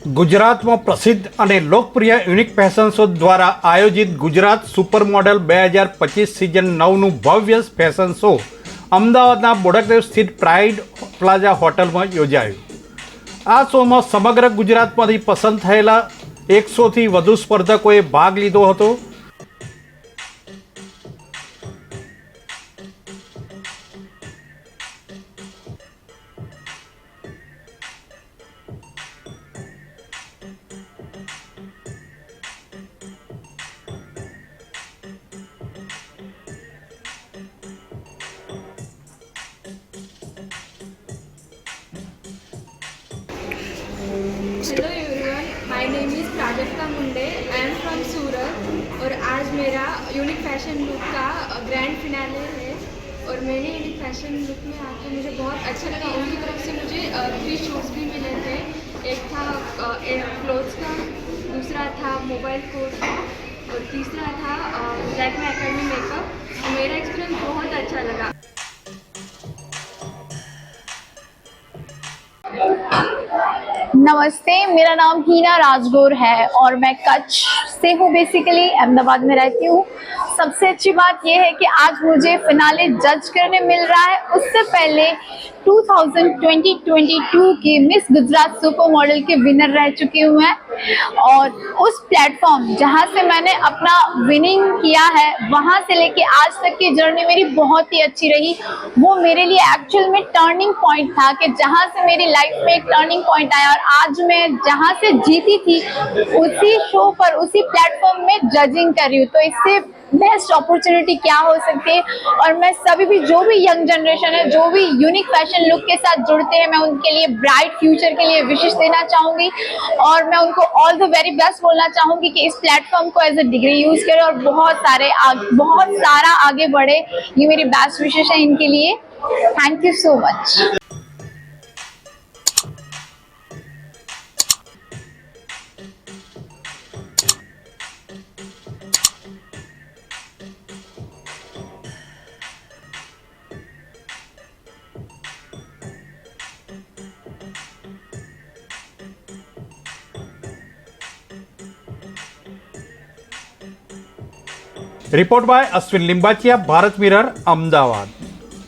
गुजरात में प्रसिद्ध और लोकप्रिय यूनिक फैशन शो द्वारा आयोजित गुजरात सुपर मॉडल 2025 सीजन 9 भव्य फैशन शो अमदावादना बोडकदेव स्थित प्राइड प्लाजा होटल में योजायो। आ शो में समग्र गुजरात में पसंद थयेला 100 थी वधु स्पर्धकोए भाग लीधो हतो। Hello everyone, my name is Prajakta Munde. I am from Surat और आज मेरा यूनिक फैशन लुक का ग्रैंड फिनाले है और मैंने यूनिक फैशन लुक में आकर मुझे बहुत अच्छा लगा। उनकी तरफ से मुझे 3 शूज़ भी मिले थे। एक था क्लोथ्स का, दूसरा था मोबाइल कोर्स का और तीसरा था लैक्मे एकेडमी मेकअप। मेरा एक्सपीरियंस बहुत अच्छा लगा। नमस्ते, मेरा नाम हीना राजगोर है और मैं कच्छ से हूँ। बेसिकली अहमदाबाद में रहती हूँ। सबसे अच्छी बात यह है कि आज मुझे फिनाले जज करने मिल रहा है। उससे पहले 2022 की मिस गुजरात सुपर मॉडल के विनर रह चुकी हूँ मैं, और उस प्लेटफॉर्म जहाँ से मैंने अपना विनिंग किया है वहाँ से लेके आज तक की जर्नी मेरी बहुत ही अच्छी रही। वो मेरे लिए एक्चुअल में टर्निंग पॉइंट था कि जहाँ से मेरी लाइफ में एक टर्निंग पॉइंट आया और आज मैं जहाँ से जीती थी उसी शो पर, उसी प्लेटफॉर्म में जजिंग कर रही हूँ। तो इससे बेस्ट अपॉर्चुनिटी क्या हो सकती है। और मैं सभी भी, जो भी यंग जनरेशन है, जो भी यूनिक फैशन लुक के साथ जुड़ते हैं, मैं उनके लिए ब्राइट फ्यूचर के लिए विशेष देना चाहूँगी और मैं उनको ऑल द वेरी बेस्ट बोलना चाहूँगी कि इस प्लेटफॉर्म को एज अ डिग्री यूज़ करें और बहुत सारा आगे बढ़े। ये मेरी बेस्ट विशेष है इनके लिए। Thank you so much. Report by Ashwin Limbachiya, Bharat Mirror, Ahmedabad.